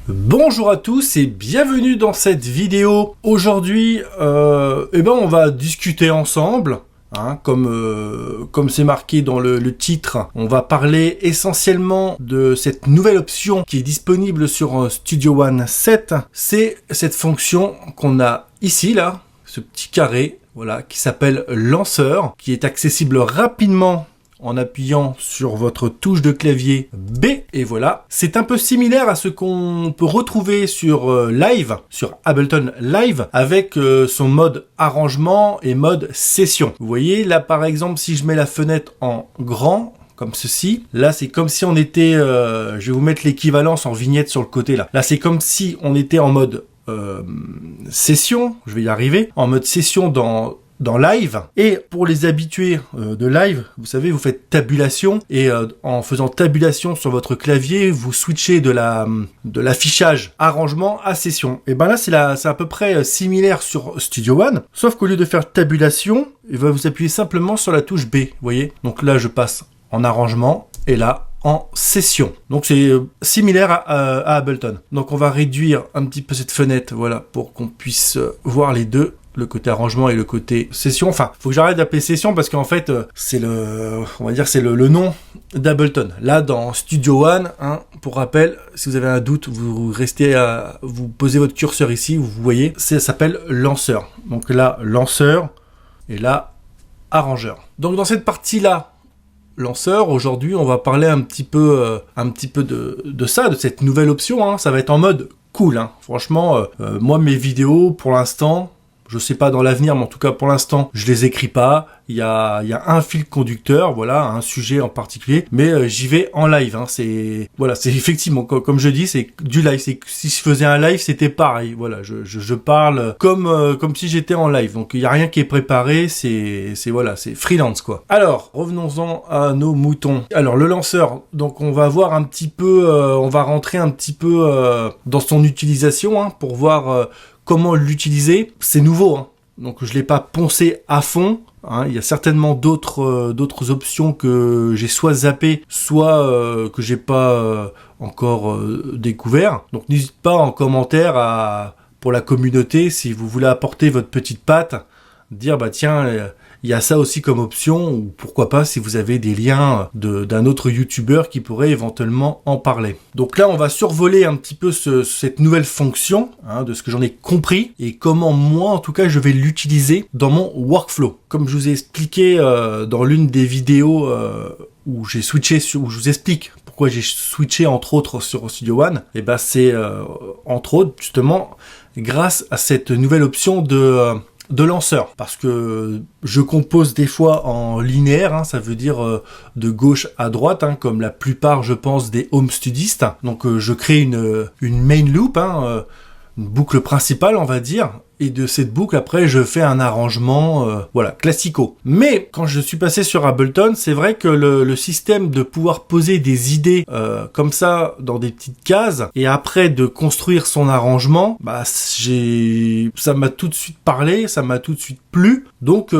Bonjour à tous et bienvenue dans cette vidéo. Aujourd'hui, on va discuter ensemble. Comme c'est marqué dans le titre, on va parler essentiellement de cette nouvelle option qui est disponible sur Studio One 7. C'est cette fonction qu'on a ici, là, ce petit carré, voilà, qui s'appelle lanceur, qui est accessible rapidement en appuyant sur votre touche de clavier B, et voilà. C'est un peu similaire à ce qu'on peut retrouver sur Live, sur Ableton Live, avec son mode arrangement et mode session. Vous voyez, là par exemple, si je mets la fenêtre en grand, comme ceci, là c'est comme si on était, je vais vous mettre l'équivalence en vignette sur le côté là. Là c'est comme si on était en mode session, je vais y arriver, en mode session dans Live. Et pour les habitués de Live, vous savez, vous faites tabulation et en faisant tabulation sur votre clavier, vous switchez de l'affichage arrangement à session. Et ben là, c'est à peu près similaire sur Studio One, sauf qu'au lieu de faire tabulation, vous appuyez simplement sur la touche B, vous voyez. Donc là, je passe en arrangement et là, en session. Donc c'est similaire à Ableton. Donc on va réduire un petit peu cette fenêtre, voilà, pour qu'on puisse voir les deux, le côté arrangement et le côté session. Enfin, faut que j'arrête d'appeler session parce qu'en fait, c'est le nom d'Ableton. Là, dans Studio One, pour rappel, si vous avez un doute, vous posez votre curseur ici, vous voyez, ça s'appelle lanceur. Donc là, lanceur, et là, arrangeur. Donc dans cette partie-là, lanceur, aujourd'hui, on va parler un petit peu de ça, de cette nouvelle option. Ça va être en mode cool. Franchement, moi, mes vidéos, pour l'instant, je sais pas dans l'avenir, mais en tout cas pour l'instant, je les écris pas. Il y a un fil conducteur, voilà, un sujet en particulier, mais j'y vais en live. C'est effectivement comme je dis, c'est du live. C'est si je faisais un live, c'était pareil. Voilà, je parle comme si j'étais en live. Donc il y a rien qui est préparé. C'est freelance quoi. Alors revenons-en à nos moutons. Alors le lanceur, donc on va voir un petit peu, on va rentrer un petit peu dans son utilisation pour voir comment l'utiliser. C'est nouveau, donc je l'ai pas poncé à fond. Il y a certainement d'autres options que j'ai soit zappé, soit que j'ai pas encore découvert. Donc n'hésite pas en commentaire pour la communauté, si vous voulez apporter votre petite patte, dire tiens, il y a ça aussi comme option, ou pourquoi pas si vous avez des liens d'un autre youtubeur qui pourrait éventuellement en parler. Donc là, on va survoler un petit peu cette nouvelle fonction, de ce que j'en ai compris, et comment moi, en tout cas, je vais l'utiliser dans mon workflow. Comme je vous ai expliqué dans l'une des vidéos où j'ai switché, où je vous explique pourquoi j'ai switché entre autres sur Studio One, et c'est entre autres justement grâce à cette nouvelle option de lanceur, parce que je compose des fois en linéaire, ça veut dire de gauche à droite, comme la plupart je pense des home studistes. Donc je crée une main loop, une boucle principale on va dire, et de cette boucle après je fais un arrangement classico. Mais quand je suis passé sur Ableton, c'est vrai que le système de pouvoir poser des idées comme ça dans des petites cases et après de construire son arrangement, ça m'a tout de suite parlé, ça m'a tout de suite plu. Donc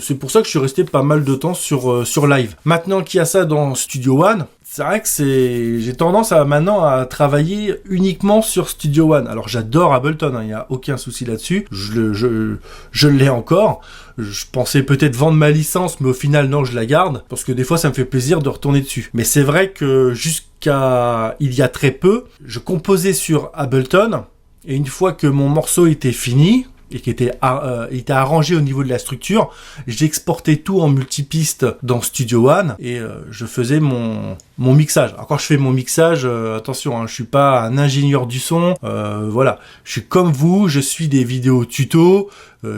c'est pour ça que je suis resté pas mal de temps sur Live. Maintenant qu'il y a ça dans Studio One, c'est vrai que j'ai tendance maintenant à travailler uniquement sur Studio One. Alors j'adore Ableton, il n'y a aucun souci là-dessus. Je l'ai encore. Je pensais peut-être vendre ma licence, mais au final non, je la garde parce que des fois ça me fait plaisir de retourner dessus. Mais c'est vrai que jusqu'à il y a très peu, je composais sur Ableton et une fois que mon morceau était fini et qui était arrangé au niveau de la structure, j'exportais tout en multipiste dans Studio One et je faisais mon mixage. Alors quand je fais mon mixage, attention, je suis pas un ingénieur du son, je suis comme vous, je suis des vidéos tuto,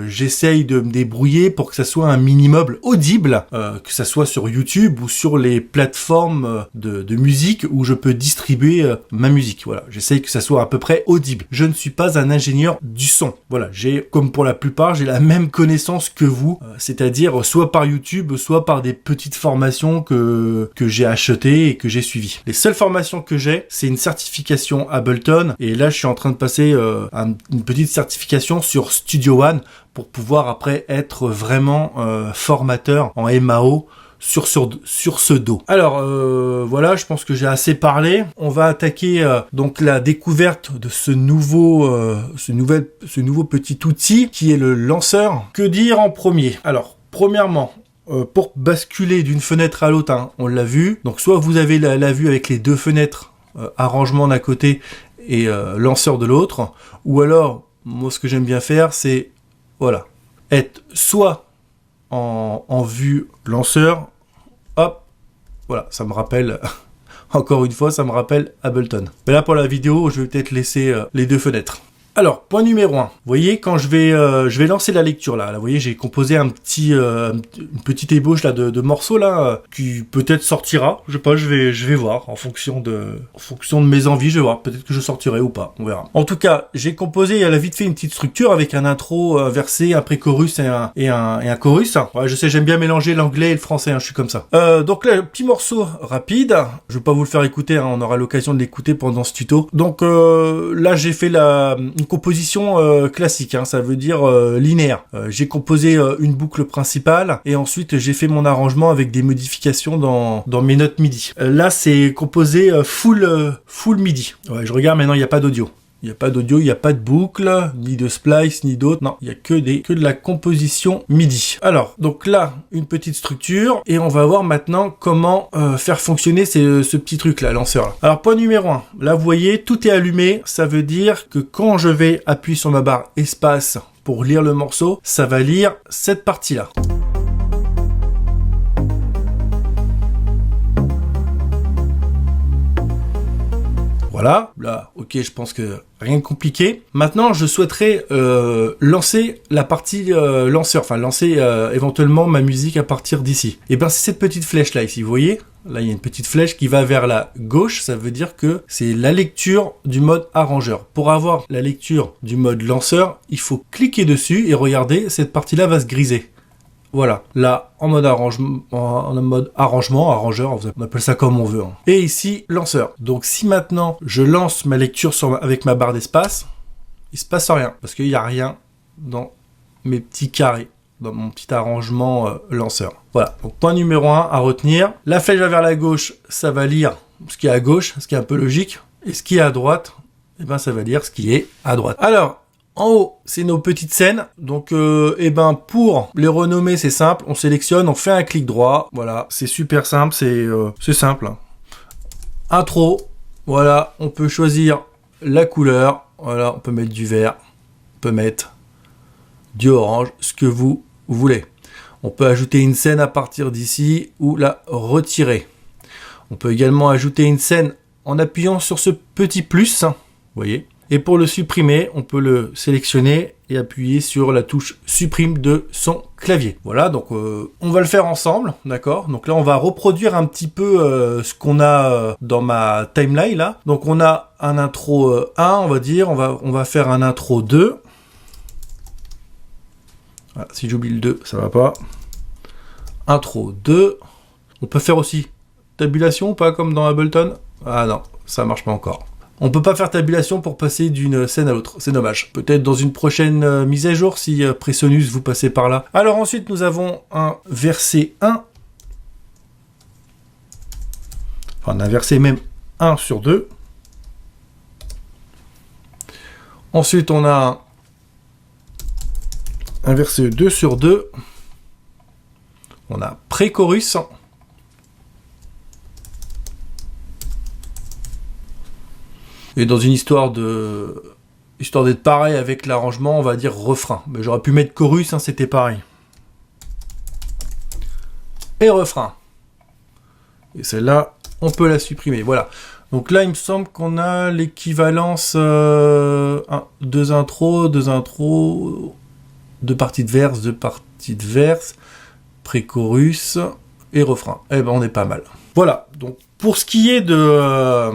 j'essaye de me débrouiller pour que ça soit un minimum audible, que ça soit sur YouTube ou sur les plateformes de musique où je peux distribuer ma musique. Voilà, j'essaye que ça soit à peu près audible. Je ne suis pas un ingénieur du son. Voilà, comme pour la plupart, j'ai la même connaissance que vous, c'est-à-dire soit par YouTube, soit par des petites formations que j'ai achetées et que j'ai suivies. Les seules formations que j'ai, c'est une certification Ableton, et là je suis en train de passer une petite certification sur Studio One pour pouvoir après être vraiment formateur en MAO sur ce dos. Alors voilà, je pense que j'ai assez parlé. On va attaquer donc la découverte de ce nouveau petit outil qui est le lanceur. Que dire en premier? Alors premièrement, pour basculer d'une fenêtre à l'autre, hein, on l'a vu. Donc soit vous avez la vue avec les deux fenêtres, arrangement d'un côté et lanceur de l'autre, ou alors moi ce que j'aime bien faire c'est voilà, être soit en vue lanceur, hop, voilà, ça me rappelle, encore une fois, ça me rappelle Ableton. Mais là, pour la vidéo, je vais peut-être laisser les deux fenêtres. Alors, point numéro 1. Vous voyez, quand je vais lancer la lecture là, vous voyez, j'ai composé une petite ébauche là de morceaux là qui peut-être sortira. Je sais pas, je vais voir en fonction de mes envies, je vais voir. Peut-être que je sortirai ou pas, on verra. En tout cas, j'ai composé à la vite fait une petite structure avec un intro, un verset, un pré-chorus et un chorus. Ouais, je sais, j'aime bien mélanger l'anglais et le français, hein, je suis comme ça. Donc là, petit morceau rapide. Je vais pas vous le faire écouter, hein, on aura l'occasion de l'écouter pendant ce tuto. Donc là, j'ai fait une composition classique, hein, ça veut dire linéaire. J'ai composé une boucle principale et ensuite j'ai fait mon arrangement avec des modifications dans mes notes MIDI. Là c'est composé full MIDI. Ouais, je regarde maintenant, il n'y a pas d'audio. Il n'y a pas d'audio, il n'y a pas de boucle, ni de splice, ni d'autres. Non, il n'y a que de la composition MIDI. Alors, donc là, une petite structure. Et on va voir maintenant comment faire fonctionner ce petit truc-là, lanceur. Alors, point numéro 1. Là, vous voyez, tout est allumé. Ça veut dire que quand je vais appuyer sur ma barre espace pour lire le morceau, ça va lire cette partie-là. Voilà, là, ok, je pense que rien de compliqué. Maintenant, je souhaiterais lancer la partie lanceur, enfin lancer éventuellement ma musique à partir d'ici. Et ben c'est cette petite flèche là ici, vous voyez? Là, il y a une petite flèche qui va vers la gauche, ça veut dire que c'est la lecture du mode arrangeur. Pour avoir la lecture du mode lanceur, il faut cliquer dessus et regardez, cette partie-là va se griser. Voilà, là, en mode arrangement, arrangeur, on appelle ça comme on veut. Hein. Et ici, lanceur. Donc si maintenant, je lance ma lecture avec ma barre d'espace, il se passe rien, parce qu'il n'y a rien dans mes petits carrés, dans mon petit arrangement lanceur. Voilà, donc point numéro 1 à retenir. La flèche va vers la gauche, ça va lire ce qui est à gauche, ce qui est un peu logique. Et ce qui est à droite, eh ben, ça va lire ce qui est à droite. Alors, en haut, c'est nos petites scènes. Donc, pour les renommer, c'est simple. On sélectionne, on fait un clic droit. Voilà, c'est super simple, c'est simple. Intro, voilà, on peut choisir la couleur. Voilà, on peut mettre du vert, on peut mettre du orange, ce que vous voulez. On peut ajouter une scène à partir d'ici ou la retirer. On peut également ajouter une scène en appuyant sur ce petit plus, vous voyez. Et pour le supprimer, on peut le sélectionner et appuyer sur la touche supprime de son clavier. Voilà, donc on va le faire ensemble, d'accord? Donc là, on va reproduire un petit peu ce qu'on a dans ma timeline là. Donc on a un intro 1, on va dire, on va faire un intro 2. Voilà, si j'oublie le 2, ça va pas. Intro 2. On peut faire aussi tabulation ou pas comme dans Ableton? Ah non, ça marche pas encore. On peut pas faire tabulation pour passer d'une scène à l'autre, c'est dommage. Peut-être dans une prochaine mise à jour si Presonus vous passez par là. Alors ensuite nous avons un verset 1. Enfin un verset même 1 sur 2. Ensuite on a un verset 2 sur 2. On a pré-chorus. Et dans une histoire d'être pareil avec l'arrangement, on va dire refrain. Mais j'aurais pu mettre chorus, hein, c'était pareil. Et refrain. Et celle-là, on peut la supprimer. Voilà. Donc là, il me semble qu'on a l'équivalence 2 intros, 2 parties de verse, pré-chorus et refrain. Eh ben, on est pas mal. Voilà. Donc, pour ce qui est de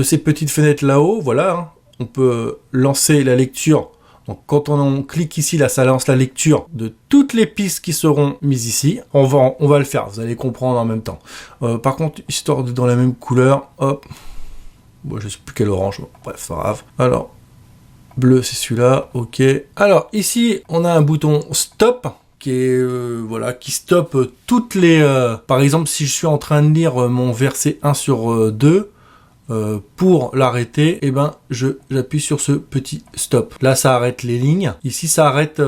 ces petites fenêtres là-haut, voilà, hein, on peut lancer la lecture. Donc quand on clique ici, là, ça lance la lecture de toutes les pistes qui seront mises ici. On va le faire, vous allez comprendre en même temps. Par contre, histoire de dans la même couleur, hop, bon, je sais plus quel orange, bon, bref, c'est pas grave. Alors, bleu, c'est celui-là, ok. Alors, ici, on a un bouton stop voilà, qui stoppe toutes les... par exemple, si je suis en train de lire mon verset 1 sur 2, pour l'arrêter, eh ben, j'appuie sur ce petit stop. Là, ça arrête les lignes. Ici, ça arrête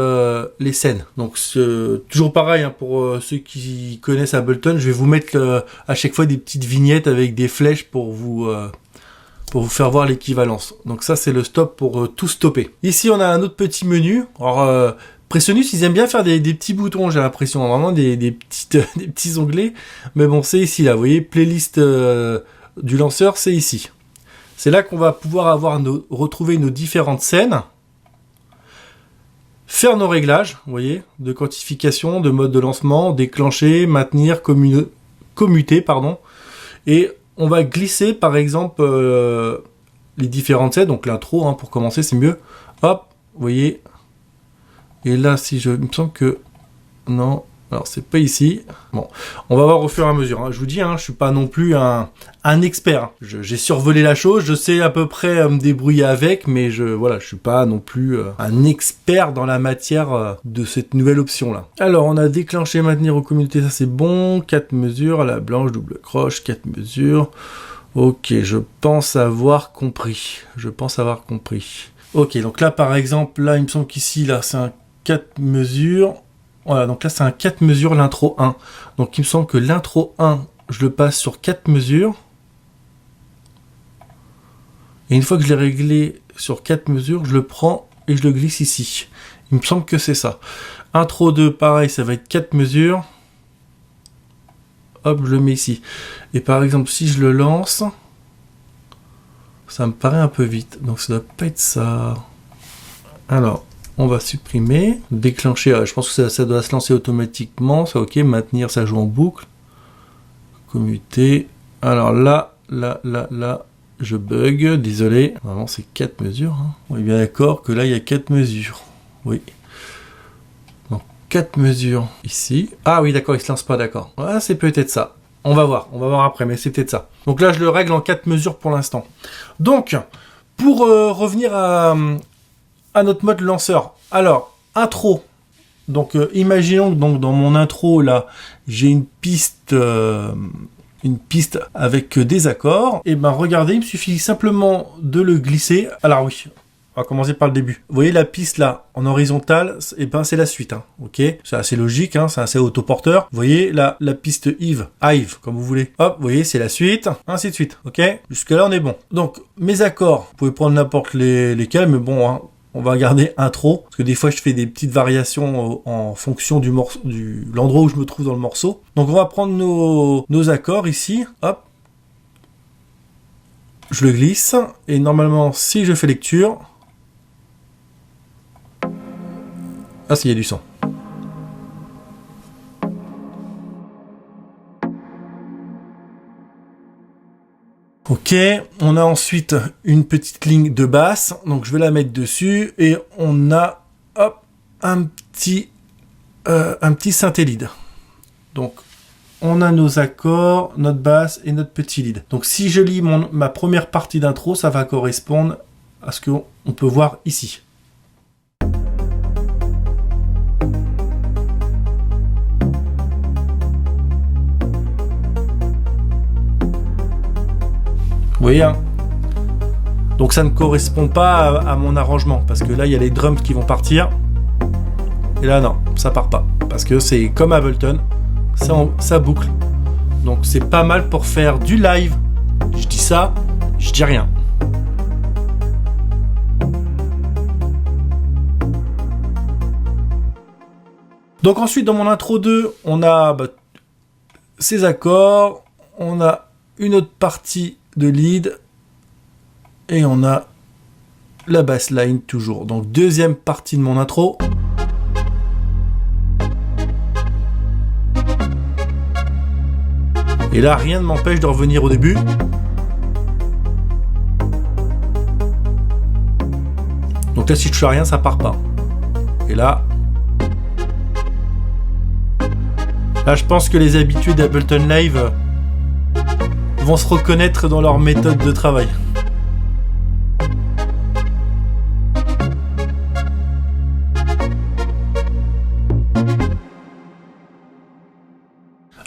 les scènes. Donc, c'est toujours pareil, hein, pour ceux qui connaissent Ableton, je vais vous mettre à chaque fois des petites vignettes avec des flèches pour vous faire voir l'équivalence. Donc ça, c'est le stop pour tout stopper. Ici, on a un autre petit menu. Alors, Presonus, ils aiment bien faire des petits boutons, j'ai l'impression. Vraiment des petits onglets. Mais bon, c'est ici, là. Vous voyez, playlist du lanceur, c'est ici. C'est là qu'on va pouvoir retrouver nos différentes scènes. Faire nos réglages, vous voyez, de quantification, de mode de lancement, déclencher, maintenir, commuter, pardon. Et on va glisser, par exemple, les différentes scènes. Donc l'intro, hein, pour commencer, c'est mieux. Hop, vous voyez. Et là, il me semble que... Non, alors c'est pas ici. Bon, on va voir au fur et à mesure. Hein. Je vous dis, hein, je suis pas non plus un expert. J'ai survolé la chose, je sais à peu près me débrouiller avec, mais je suis pas non plus un expert dans la matière de cette nouvelle option-là. Alors, on a déclenché, maintenir aux communautés, ça c'est bon. 4 mesures, la blanche, double croche, 4 mesures. Ok, je pense avoir compris. Ok, donc là, par exemple, là, il me semble qu'ici, là, c'est un 4 mesures. Voilà, donc là, c'est un 4 mesures, l'intro 1. Donc, il me semble que l'intro 1, je le passe sur 4 mesures. Et une fois que je l'ai réglé sur 4 mesures, je le prends et je le glisse ici. Il me semble que c'est ça. Intro 2, pareil, ça va être 4 mesures. Hop, je le mets ici. Et par exemple, si je le lance, ça me paraît un peu vite. Donc, ça doit pas être ça. Alors... On va supprimer, déclencher, je pense que ça doit se lancer automatiquement, ça ok, maintenir, ça joue en boucle, commuter, alors là, je bug, désolé, normalement c'est 4 mesures, hein. On est bien d'accord que là il y a 4 mesures, oui, donc 4 mesures ici, ah oui d'accord, il se lance pas, d'accord, ouais, c'est peut-être ça, on va voir après, mais c'est peut-être ça, donc là je le règle en 4 mesures pour l'instant, donc, pour revenir à notre mode lanceur. Alors, intro. Donc, imaginons que donc, dans mon intro, là, j'ai une piste avec des accords. Et ben, regardez, il me suffit simplement de le glisser. Alors oui, on va commencer par le début. Vous voyez la piste là, en horizontal, et ben c'est la suite, hein, ok. C'est assez logique, hein, c'est assez autoporteur. Vous voyez la piste Hive, comme vous voulez. Hop, vous voyez, c'est la suite, ainsi de suite, ok. Jusque là, on est bon. Donc, mes accords, vous pouvez prendre n'importe lesquels, mais bon, hein, on va garder intro, parce que des fois je fais des petites variations en fonction du l'endroit où je me trouve dans le morceau. Donc on va prendre nos accords ici, hop, je le glisse, et normalement si je fais lecture, ah si, il y a du son. Ok, on a ensuite une petite ligne de basse, donc je vais la mettre dessus, et on a, hop, un petit synthé lead. Donc, on a nos accords, notre basse et notre petit lead. Donc, si je lis ma première partie d'intro, ça va correspondre à ce qu'on peut voir ici. Vous voyez, hein, donc ça ne correspond pas à mon arrangement, parce que là, il y a les drums qui vont partir, et là, non, ça part pas, parce que c'est comme Ableton, ça boucle. Donc c'est pas mal pour faire du live. Je dis ça, je dis rien. Donc ensuite, dans mon intro 2, on a ces accords, on a une autre partie de lead et on a la bassline toujours. Donc deuxième partie de mon intro. Et là, rien ne m'empêche de revenir au début. Donc là, si je touche à rien, ça part pas. Et là, je pense que les habitués d'Ableton Live vont se reconnaître dans leur méthode de travail.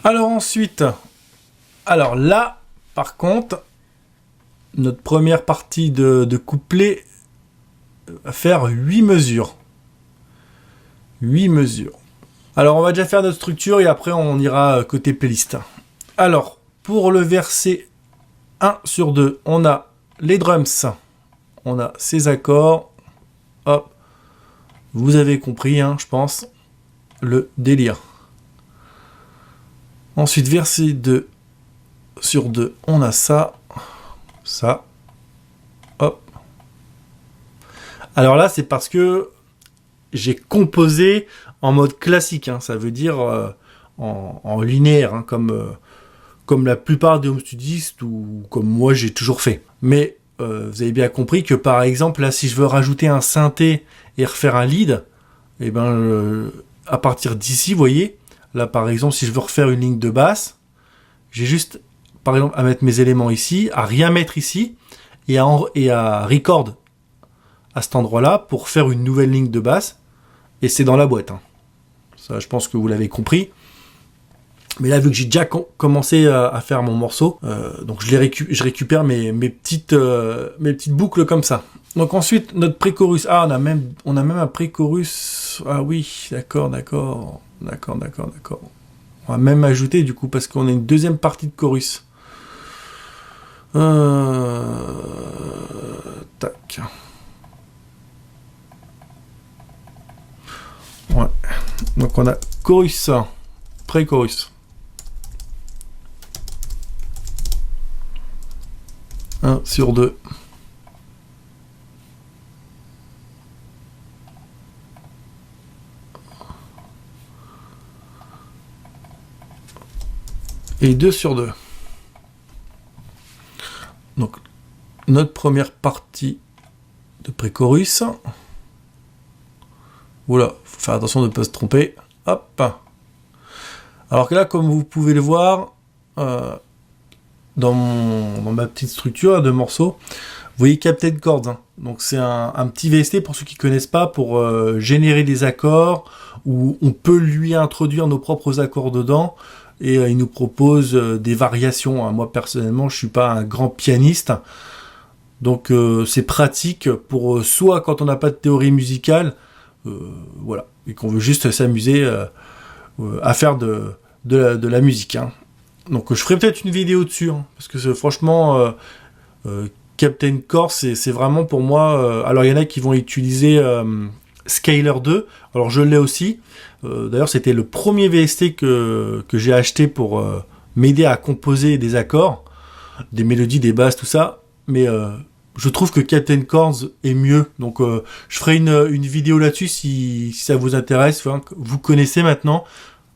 Alors ensuite, alors là, par contre, notre première partie de couplet va faire 8 mesures. 8 mesures. Alors on va déjà faire notre structure et après on ira côté playlist. Alors, pour le verset 1 sur 2, on a les drums, on a ces accords, hop, vous avez compris, hein, je pense, le délire. Ensuite, verset 2 sur 2, on a ça, hop. Alors là, c'est parce que j'ai composé en mode classique, hein, ça veut dire en linéaire, hein, comme la plupart des home studistes ou comme moi j'ai toujours fait. Mais vous avez bien compris que par exemple, là, si je veux rajouter un synthé et refaire un lead, et ben, à partir d'ici, vous voyez, là par exemple, si je veux refaire une ligne de basse, j'ai juste, par exemple, à mettre mes éléments ici, à rien mettre ici, et à record à cet endroit-là pour faire une nouvelle ligne de basse, et c'est dans la boîte. Hein. Ça, je pense que vous l'avez compris. Mais là, vu que j'ai déjà commencé à faire mon morceau, donc je récupère mes petites boucles comme ça. Donc ensuite, notre pré-chorus. Ah, on a même un pré-chorus. Ah oui, d'accord. On va même ajouter du coup parce qu'on a une deuxième partie de chorus. Tac. Ouais. Donc on a chorus, pré-chorus. 1 sur 2. Et 2 sur 2. Donc, notre première partie de pré-chorus. Oula, faut faire attention de ne pas se tromper. Hop. Alors que là, comme vous pouvez le voir, dans ma petite structure de morceaux, vous voyez Captain Chords. Hein. Donc c'est un petit VST pour ceux qui ne connaissent pas, pour générer des accords, où on peut lui introduire nos propres accords dedans, et il nous propose des variations. Hein. Moi personnellement, je suis pas un grand pianiste, donc c'est pratique pour soit quand on n'a pas de théorie musicale, voilà, et qu'on veut juste s'amuser à faire de la musique. Hein. Donc je ferai peut-être une vidéo dessus, hein, parce que franchement, Captain Chords, c'est vraiment pour moi... alors il y en a qui vont utiliser Scaler 2, alors je l'ai aussi. D'ailleurs c'était le premier VST que j'ai acheté pour m'aider à composer des accords, des mélodies, des basses, tout ça. Mais je trouve que Captain Chords est mieux. Donc je ferai une vidéo là-dessus si ça vous intéresse. Enfin, vous connaissez maintenant.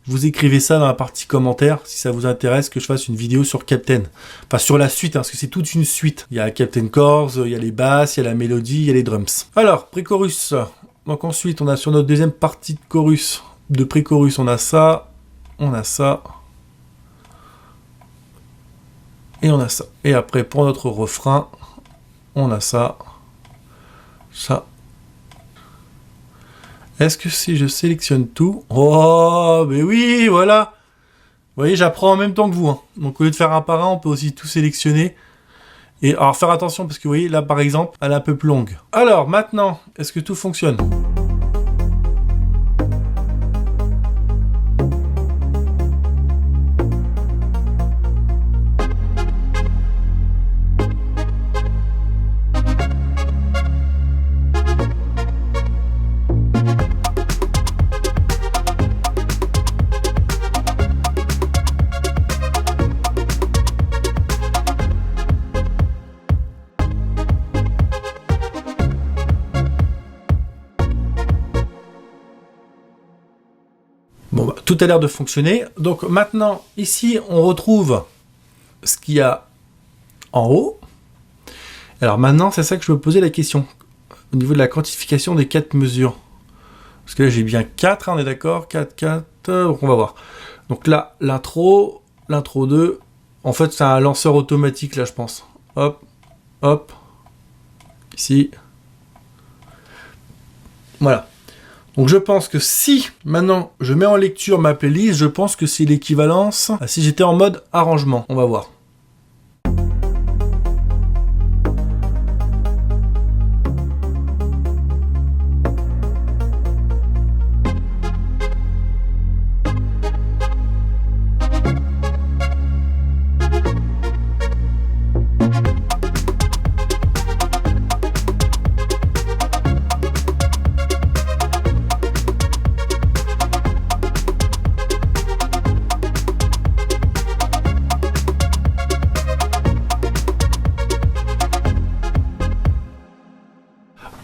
Vous écrivez ça dans la partie commentaire si ça vous intéresse que je fasse une vidéo sur Captain. Enfin sur la suite, hein, parce que c'est toute une suite. Il y a Captain Chords, il y a les basses, il y a la mélodie, il y a les drums. Alors, pré-chorus. Donc ensuite, on a sur notre deuxième partie de chorus, de pré-chorus, on a ça, et on a ça. Et après, pour notre refrain, on a ça. Est-ce que si je sélectionne tout... Oh, mais oui, voilà. Vous voyez, j'apprends en même temps que vous. Hein. Donc au lieu de faire un par un, on peut aussi tout sélectionner. Et alors faire attention, parce que vous voyez, là par exemple, elle est un peu plus longue. Alors maintenant, est-ce que tout fonctionne ? Bon, bah, tout a l'air de fonctionner. Donc maintenant, ici, on retrouve ce qu'il y a en haut. Alors maintenant, c'est ça que je me posais la question. Au niveau de la quantification des 4 mesures. Parce que là, j'ai bien 4, hein, on est d'accord ? 4, donc on va voir. Donc là, l'intro 2. En fait, c'est un lanceur automatique, là, je pense. Hop, hop. Ici. Voilà. Donc je pense que si maintenant je mets en lecture ma playlist, je pense que c'est l'équivalence à si j'étais en mode arrangement. On va voir.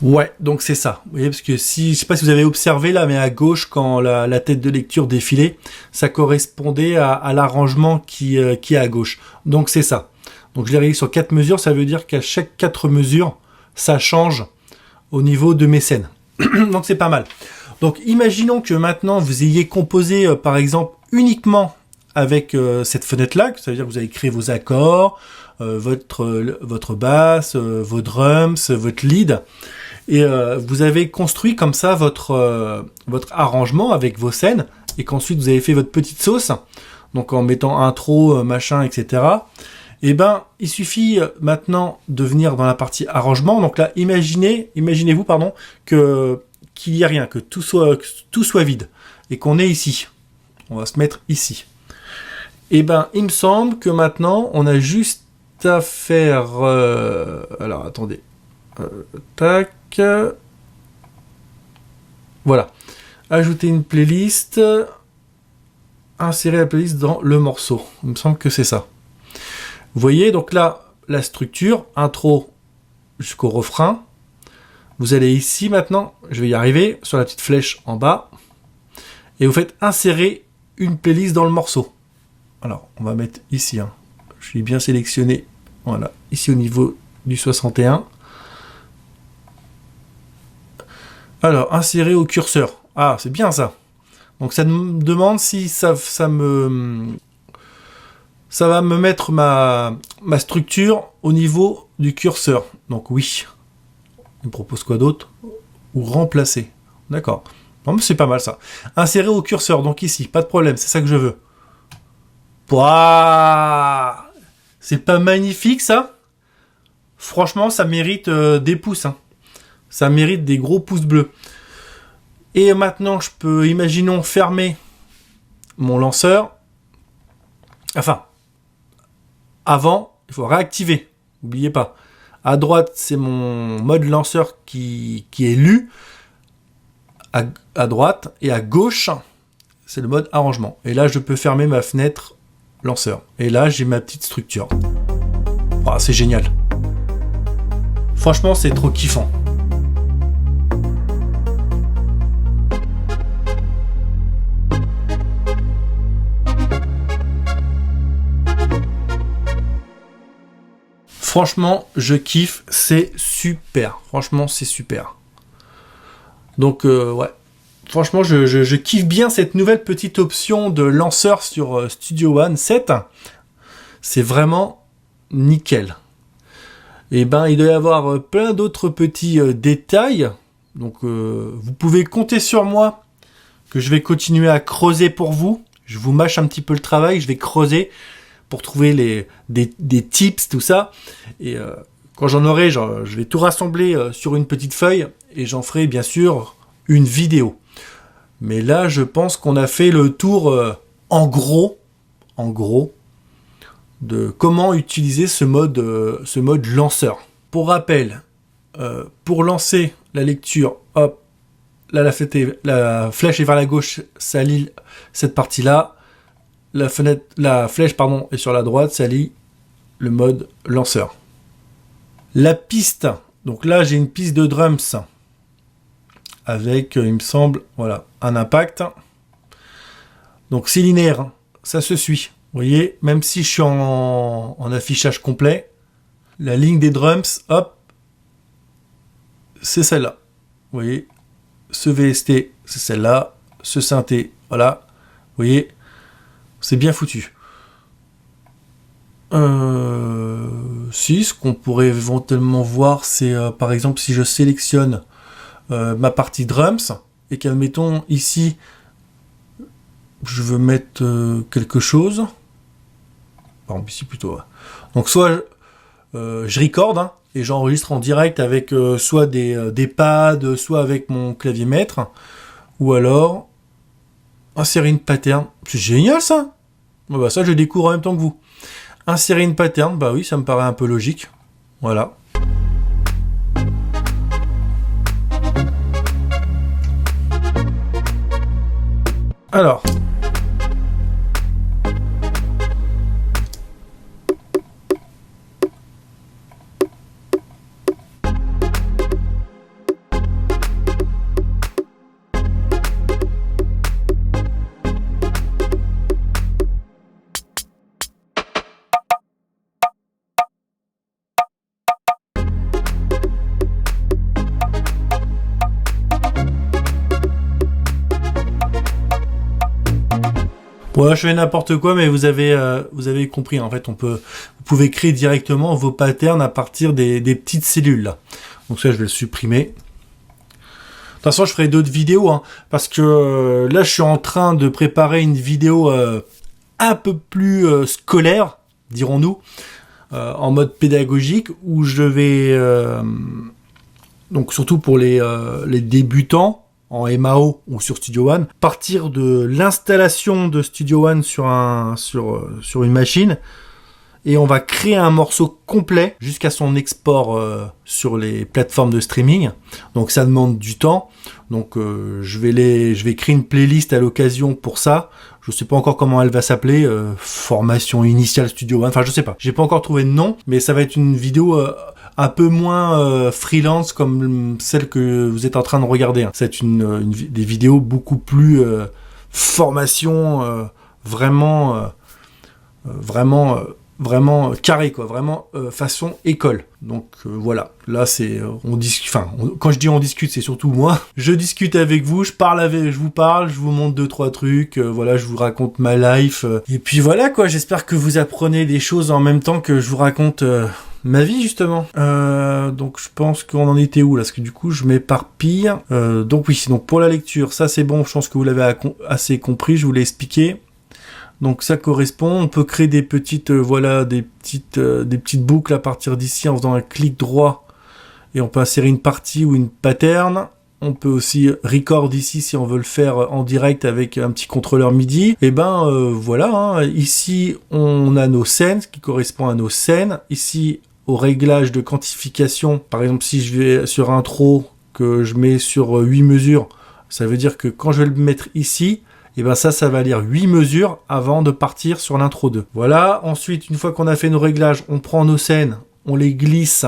Ouais, donc c'est ça. Vous voyez, parce que si, je sais pas si vous avez observé là, mais à gauche, quand la tête de lecture défilait, ça correspondait à l'arrangement qui est à gauche. Donc c'est ça. Donc je l'ai réglé sur 4 mesures, ça veut dire qu'à chaque 4 mesures, ça change au niveau de mes scènes. Donc c'est pas mal. Donc imaginons que maintenant vous ayez composé par exemple uniquement avec cette fenêtre-là, ça veut dire que vous avez créé vos accords, votre basse, vos drums, votre lead. Et vous avez construit comme ça votre arrangement avec vos scènes, et qu'ensuite vous avez fait votre petite sauce, donc en mettant intro, machin, etc. Et ben, il suffit maintenant de venir dans la partie arrangement. Donc là, imaginez-vous, qu'il y a rien, que tout soit vide, et qu'on est ici. On va se mettre ici. Et ben, il me semble que maintenant, on a juste à faire. Alors, attendez. Tac. Voilà. Ajouter une playlist. Insérer la playlist dans le morceau. Il me semble que c'est ça. Vous voyez, donc là, la structure, intro jusqu'au refrain. Vous allez ici maintenant, je vais y arriver, sur la petite flèche en bas. Et vous faites insérer une playlist dans le morceau. Alors, on va mettre ici. Je suis bien sélectionné. Voilà, ici au niveau du 61. Alors, insérer au curseur. Ah, c'est bien ça. Donc ça me demande si ça va me mettre ma structure au niveau du curseur. Donc oui. Il me propose quoi d'autre? Ou remplacer. D'accord. Bon, mais c'est pas mal ça. Insérer au curseur, donc ici, pas de problème, c'est ça que je veux. Pouah, c'est pas magnifique ça? Franchement, ça mérite des pouces. Ça mérite des gros pouces bleus. Et maintenant, je peux, imaginons, fermer mon lanceur. Enfin, avant, il faut réactiver. N'oubliez pas. À droite, c'est mon mode lanceur qui est lu. À droite. Et à gauche, c'est le mode arrangement. Et là, je peux fermer ma fenêtre lanceur. Et là, j'ai ma petite structure. Oh, c'est génial. Franchement, c'est trop kiffant. Franchement, je kiffe, c'est super. Franchement, c'est super. Donc, ouais. Franchement, je kiffe bien cette nouvelle petite option de lanceur sur Studio One 7. C'est vraiment nickel. Et ben, il doit y avoir plein d'autres petits détails. Donc, vous pouvez compter sur moi que je vais continuer à creuser pour vous. Je vous mâche un petit peu le travail, je vais creuser pour trouver des tips, tout ça. Et quand j'en aurai, je vais tout rassembler sur une petite feuille et j'en ferai bien sûr une vidéo. Mais là, je pense qu'on a fait le tour en gros, de comment utiliser ce mode lanceur. Pour rappel, pour lancer la lecture, hop, là la flèche est vers la gauche, ça lit cette partie-là. La flèche est sur la droite, ça lit le mode lanceur. La piste, donc là j'ai une piste de drums avec, il me semble, voilà, un impact. Donc c'est linéaire, ça se suit. Vous voyez, même si je suis en affichage complet, la ligne des drums, hop, c'est celle-là. Vous voyez, ce VST, c'est celle-là, ce synthé, voilà. Vous voyez, c'est bien foutu. Si, ce qu'on pourrait éventuellement voir, c'est par exemple si je sélectionne ma partie drums, et qu'admettons ici, je veux mettre quelque chose. Par exemple, ici plutôt. Ouais. Donc soit je recorde hein, et j'enregistre en direct avec soit des pads, soit avec mon clavier maître, ou alors insérer une pattern. C'est génial ça. Bon, bah, ça je le découvre en même temps que vous. Insérer une pattern, bah oui, ça me paraît un peu logique. Voilà. Alors. Ouais, je fais n'importe quoi, mais vous avez compris. En fait, vous pouvez créer directement vos patterns à partir des petites cellules là. Donc ça, je vais le supprimer. De toute façon, je ferai d'autres vidéos, hein, parce que là, je suis en train de préparer une vidéo un peu plus scolaire, dirons-nous, en mode pédagogique, où je vais, donc surtout pour les débutants, en MAO ou sur Studio One, partir de l'installation de Studio One sur une machine, et on va créer un morceau complet jusqu'à son export sur les plateformes de streaming. Donc ça demande du temps. Donc je vais créer une playlist à l'occasion pour ça. Je sais pas encore comment elle va s'appeler, formation initiale Studio One. Enfin je sais pas. J'ai pas encore trouvé de nom, mais ça va être une vidéo un peu moins freelance comme celle que vous êtes en train de regarder. Hein. C'est des vidéos beaucoup plus formation, vraiment carré quoi, vraiment façon école. Donc voilà, là c'est quand je dis on discute, c'est surtout moi. Je discute avec vous, je vous parle, je vous montre 2-3 trucs, voilà, je vous raconte ma life et puis voilà quoi, j'espère que vous apprenez des choses en même temps que je vous raconte ma vie justement. Donc je pense qu'on en était où là, parce que du coup je m'éparpille. Donc oui, donc pour la lecture, ça c'est bon, je pense que vous l'avez assez compris, je vous l'ai expliqué. Donc ça correspond, on peut créer des petites des petites boucles à partir d'ici en faisant un clic droit, et on peut insérer une partie ou une pattern. On peut aussi record ici si on veut le faire en direct avec un petit contrôleur MIDI. Et voilà, hein. Ici on a nos scènes, ce qui correspond à nos scènes. Ici au réglage de quantification, par exemple si je vais sur intro que je mets sur 8 mesures, ça veut dire que quand je vais le mettre ici, et ça va lire 8 mesures avant de partir sur l'intro 2. Voilà, ensuite, une fois qu'on a fait nos réglages, on prend nos scènes, on les glisse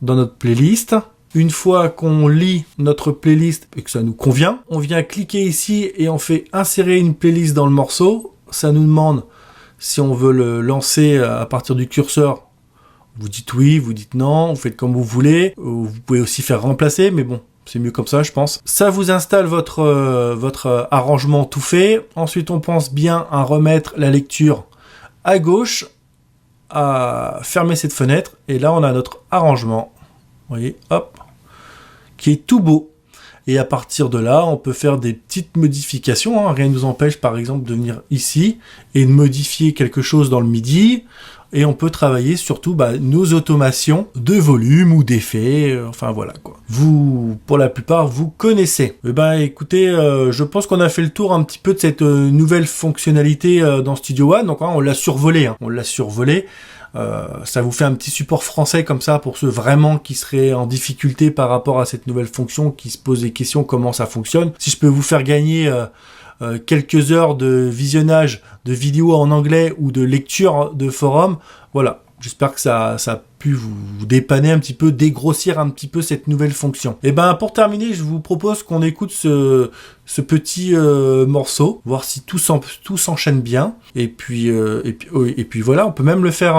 dans notre playlist. Une fois qu'on lit notre playlist et que ça nous convient, on vient cliquer ici et on fait insérer une playlist dans le morceau. Ça nous demande si on veut le lancer à partir du curseur. Vous dites oui, vous dites non, vous faites comme vous voulez. Vous pouvez aussi faire remplacer, mais bon, c'est mieux comme ça, je pense. Ça vous installe votre arrangement tout fait. Ensuite, on pense bien à remettre la lecture à gauche, à fermer cette fenêtre. Et là, on a notre arrangement. Vous voyez, hop, qui est tout beau. Et à partir de là, on peut faire des petites modifications. Hein. Rien ne nous empêche, par exemple, de venir ici et de modifier quelque chose dans le MIDI. Et on peut travailler surtout nos automations de volume ou d'effet, enfin voilà quoi. Vous, pour la plupart, vous connaissez. Écoutez, je pense qu'on a fait le tour un petit peu de cette nouvelle fonctionnalité dans Studio One. Donc on l'a survolé, hein. On l'a survolé. Ça vous fait un petit support français comme ça pour ceux vraiment qui seraient en difficulté par rapport à cette nouvelle fonction, qui se posent des questions comment ça fonctionne. Si je peux vous faire gagner quelques heures de visionnage de vidéos en anglais ou de lecture de forum, voilà. J'espère que ça a pu vous dépanner un petit peu, dégrossir un petit peu cette nouvelle fonction. Et pour terminer, je vous propose qu'on écoute ce petit morceau, voir si tout s'enchaîne bien. Et puis voilà, on peut même le faire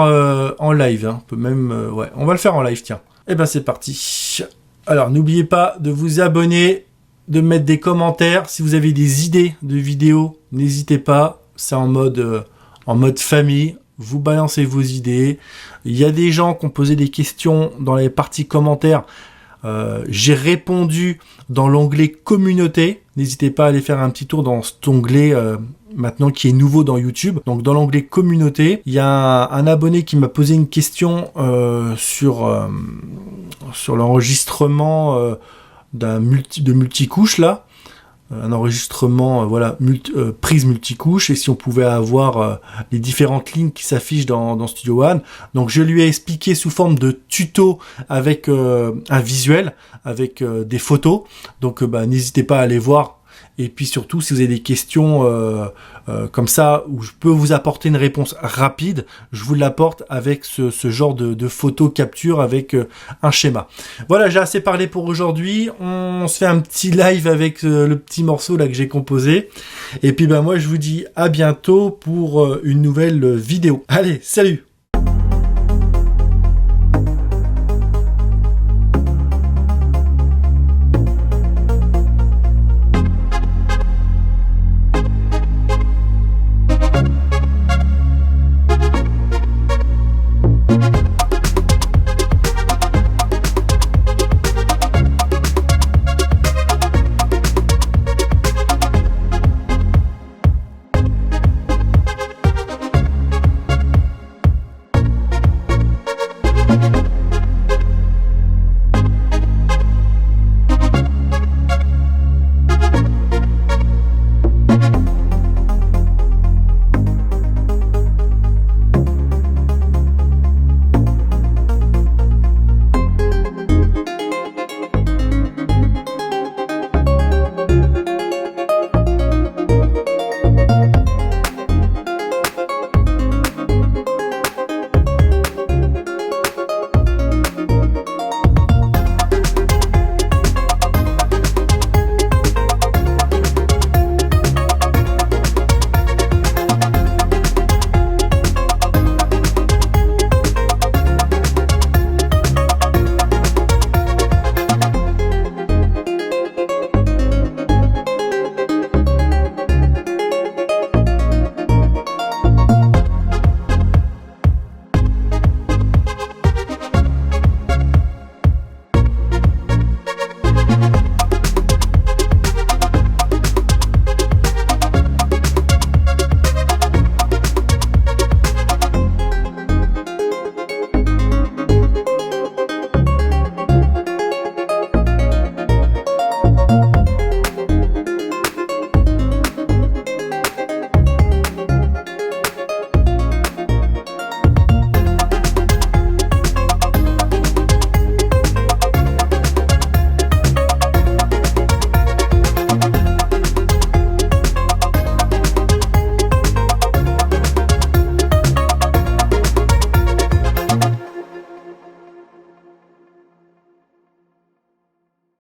en live. Hein. On peut même, on va le faire en live, tiens. Et c'est parti. Alors, n'oubliez pas de vous abonner, de mettre des commentaires. Si vous avez des idées de vidéos, n'hésitez pas. C'est en mode famille. Vous balancez vos idées. Il y a des gens qui ont posé des questions dans les parties commentaires. J'ai répondu dans l'onglet communauté. N'hésitez pas à aller faire un petit tour dans cet onglet maintenant qui est nouveau dans YouTube. Donc dans l'onglet communauté, il y a un abonné qui m'a posé une question sur l'enregistrement de multicouche là. Un enregistrement prise multicouche, et si on pouvait avoir les différentes lignes qui s'affichent dans Studio One. Donc je lui ai expliqué sous forme de tuto avec un visuel, avec des photos. Donc n'hésitez pas à aller voir. Et puis surtout, si vous avez des questions comme ça, où je peux vous apporter une réponse rapide, je vous l'apporte avec ce genre de photo capture avec un schéma. Voilà, j'ai assez parlé pour aujourd'hui. On se fait un petit live avec le petit morceau là que j'ai composé. Et puis moi, je vous dis à bientôt pour une nouvelle vidéo. Allez, salut!